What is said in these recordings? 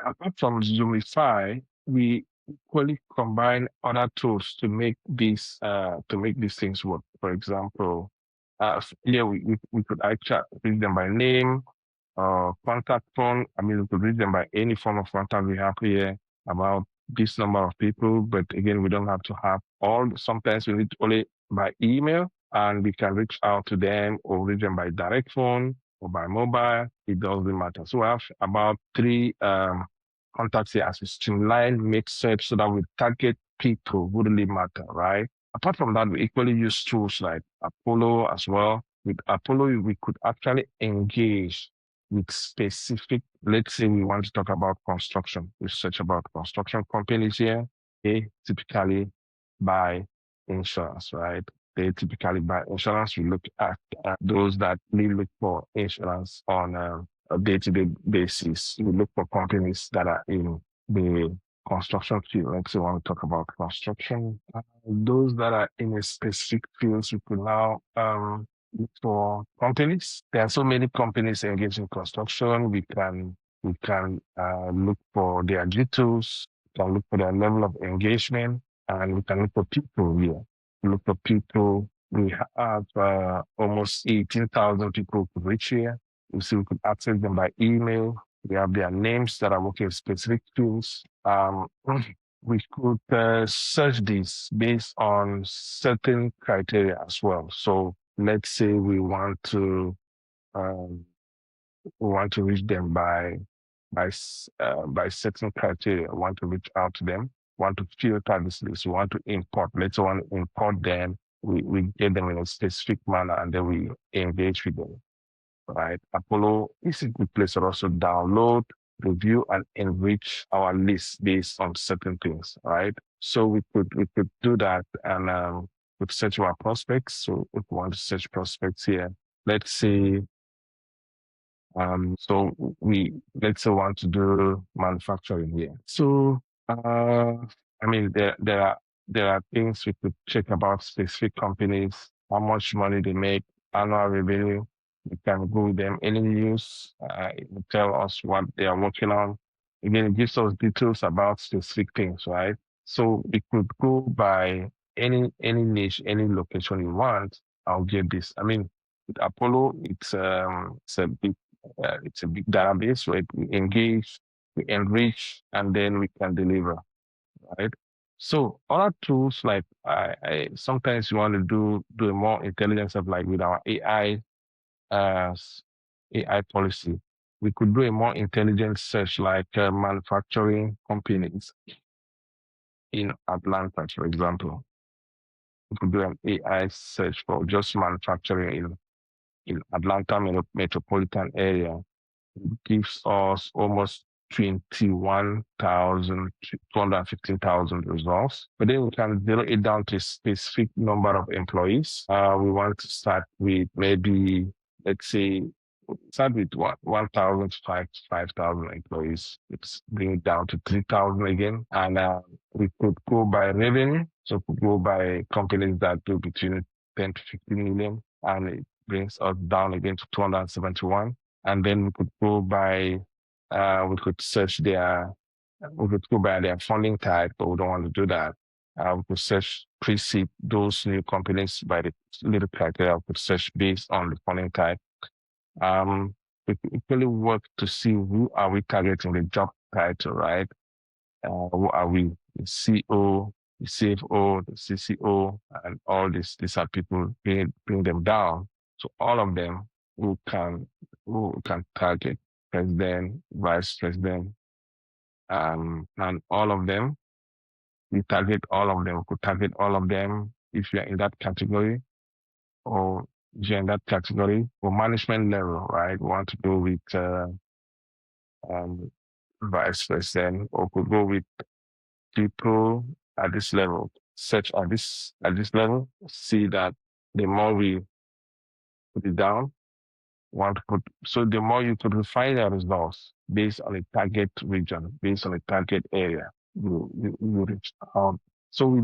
apart from Zoomify, we equally combine other tools to make these things work. For example, here we could actually read them by name, contact phone. I mean, we could read them by any form of contact we have here about this number of people. But again, we don't have to have all. Sometimes we need only by email, and we can reach out to them or reach them by direct phone or by mobile. It doesn't matter. So we have about three contacts here as we streamline, make search so that we target people who really matter, right? Apart from that, we equally use tools like Apollo as well. With Apollo, we could actually engage with specific, let's say we want to talk about construction, research about construction companies here. They typically buy insurance, right? They typically buy insurance. We look at those that really look for insurance on a day-to-day basis. We look for companies that are in the construction field. Let's say we want to talk about construction. Those that are in a specific fields, we could now for companies. There are so many companies engaged in construction. We can look for their details, we can look for their level of engagement, and we can look for people here. Look for people. We have almost 18,000 people who reach here. We see we could access them by email. We have their names that are working in specific fields. We could search this based on certain criteria as well. So let's say um, we want to reach them by certain criteria. We want to reach out to them. We want to filter this list. We want to import. Let's say we want to import them. We get them in a specific manner and then we engage with them. Right? Apollo is a good place to also download, review, and enrich our list based on certain things. Right? So we could do that and with search our prospects. So if we want to search prospects here, let's say so we let's say want to do manufacturing here. So I mean there are things we could check about specific companies, how much money they make, annual revenue. We can go with them any news, it will tell us what they are working on. Again, it gives us details about specific things, right? So we could go by any niche, any location you want. I'll get this. I mean, with Apollo, it's a big database where we engage, we enrich, and then we can deliver, right? So other tools like I sometimes you want to do a more intelligent stuff like with our uh, AI policy. We could do a more intelligent search like manufacturing companies in Atlanta, for example. We could do an AI search for just manufacturing in Atlanta metropolitan area. Gives us almost 215,000 results. But then we can zero it down to a specific number of employees. We want to start with maybe, let's say, start with 1,000 to 5,000 employees. Let's bring it down to 3,000 again. And we could go by revenue. So we could go by companies that do between 10 to 15 million. And it brings us down again to 271. And then we could go by, we could search we could go by their funding type, but we don't want to do that. We could search pre-seed those new companies by the little criteria. We could search based on the funding type. We could equally work to see who are we targeting the job title, right? Who are we? The CO, the CFO, the CCO, and all this. These are people bring them down. So all of them who can target president, vice president, and all of them. We target all of them. We could target all of them if you're in that category, or if you're in that category for management level, right? We want to go with um, vice president, or could go with people at this level. Search at this level. See that the more we put it down, want to put so the more you could refine your results based on a target region, based on a target area, you reach out. So we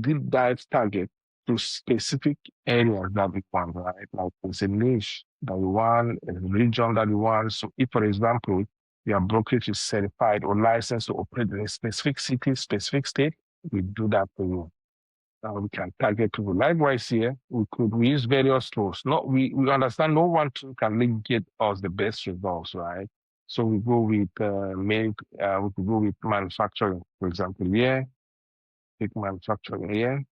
deep dive target to specific areas that we want, right? Like it's a niche that we want, a region that we want. So if, for example, your brokerage is certified or licensed to operate in a specific city, specific state, we do that for you. We can target people. Likewise, here we use various tools. We understand no one tool can really get us the best results, right? So we go with we could go with manufacturing, for example. Here, take manufacturing here.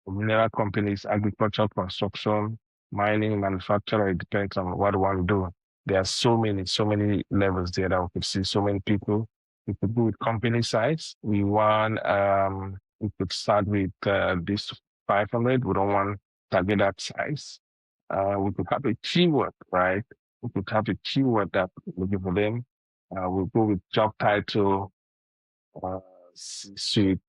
Mineral companies, agriculture, construction, mining, manufacturer. It depends on what one do. There are so many levels there that we could see so many people. We could go with company size. We could start with this 500. We don't want target that size. We could have a keyword, right? We could have a keyword that we're looking for them. We'll go with job title, C-suite,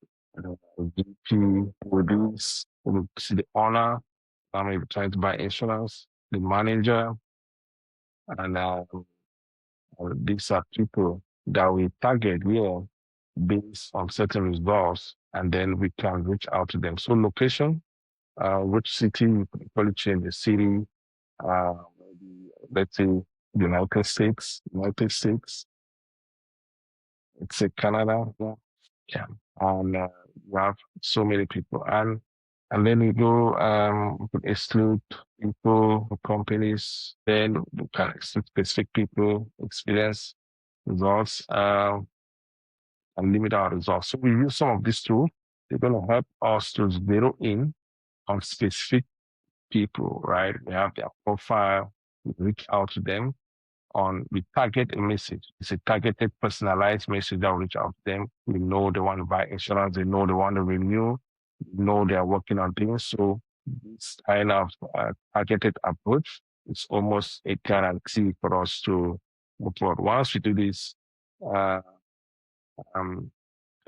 VP, release, we'll see the owner, maybe trying to buy insurance, the manager, and these are people that we target here based on certain results, and then we can reach out to them. So location, which city, we could probably change the city, maybe, let's say United States, it's a Canada, yeah. And we have so many people, and then we go we could exclude people, companies, then we can exclude specific people, experience, results, and limit our results. So we use some of these tools. They're going to help us to zero in on specific people, right? We have their profile, we reach out to them, we target a message. It's a targeted, personalized message that will reach out to them. We know they want to buy insurance, they know they want to renew, we know they are working on things. So this kind of targeted approach, it's almost a guarantee for us to move forward. Once we do this,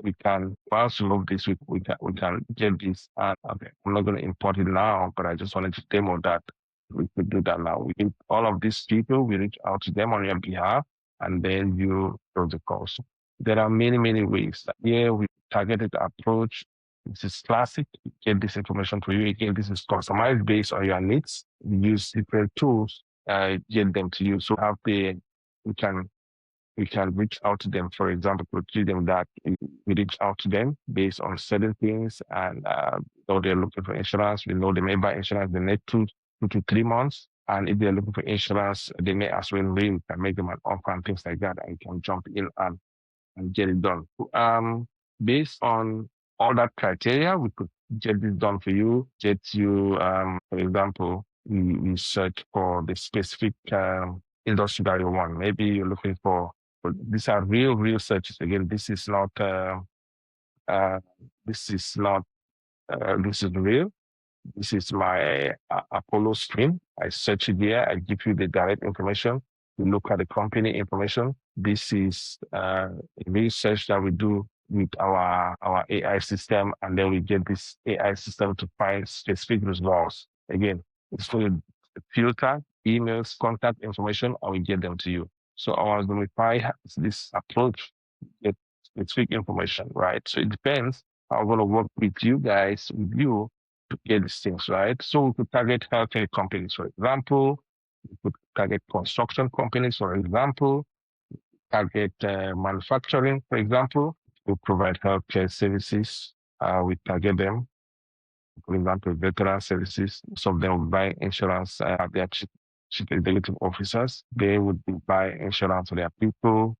we can, once we move this, we can get this. Okay, I'm not going to import it now, but I just wanted to demo that we could do that now. We need all of these people, we reach out to them on your behalf, and then you do the calls. There are many ways. Here we targeted approach. This is classic. We get this information for you. Again, this is customized based on your needs. We use different tools, get them to you. So we can reach out to them. For example, to tell them that we reach out to them based on certain things, and though they're looking for insurance, we know they may buy insurance the next 2 to 3 months. And if they're looking for insurance, they may as well we can make them an offer and things like that, and you can jump in and get it done. Based on all that criteria, we could get this done for you, get you, for example, we search for the specific industry that you want. Maybe you're looking for, these are real searches. Again, this is real. This is my Apollo screen. I search it here. I give you the direct information. You look at the company information. This is a research that we do with our AI system, and then we get this AI system to find specific results. Again, it's for you filter emails, contact information, and we get them to you. So our Zoomify has this approach, get specific information, right? So it depends how I'm going to work with you guys, with you, to get these things, right? So we could target healthcare companies, for example. We could target construction companies, for example. Target manufacturing, for example. We provide healthcare services. We target them. For example, veteran services. Some of them will buy insurance. Their chief executive officers. They would be buy insurance for their people,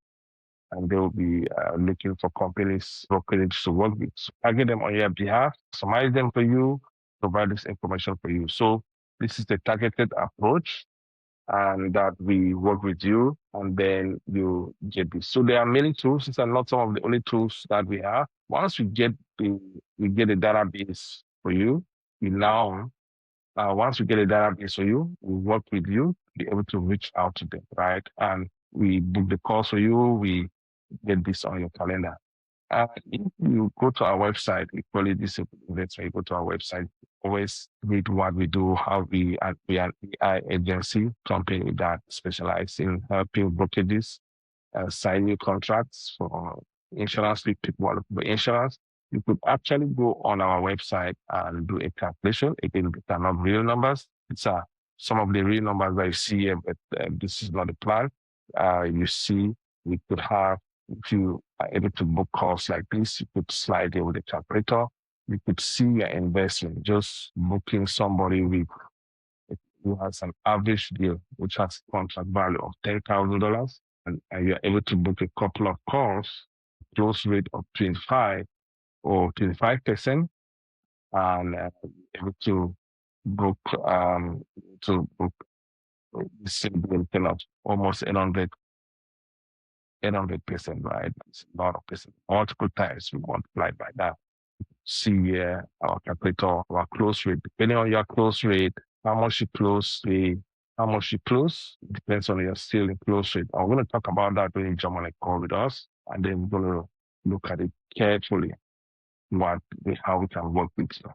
and they will be looking for companies, brokerage to work with. So target them on your behalf, summarize them for you, provide this information for you. So this is the targeted approach, and that we work with you, and then you get this. So there are many tools. These are not some of the only tools that we have. Once we get the database for you, once we get a database for you, we work with you, be able to reach out to them, right? And we book the calls for you. We get this on your calendar. If you go to our website, equally this events, you go to our website, always read what we do, how we are an AI agency company that specializes in helping brokerages sign new contracts for insurance with people who are looking for insurance. You could actually go on our website and do a calculation. Again, these are not real numbers. It's some of the real numbers that you see here, but this is not the plan. You see, we could have, if you are able to book calls like this, you could slide here with the calculator. You could see your investment, just booking somebody with who has an average deal, which has contract value of $10,000, and you're able to book a couple of calls, close rate of 25 or 25%, and able book to book the same deal kind of almost 800%, right? It's a lot of percent. Multiple times we multiply by that. See our capital, our close rate. Depending on your close rate, how much you close, how much you close depends on your still in close rate. I'm going to talk about that when you jump on a call with us, and then we're going to look at it carefully, how we can work with you.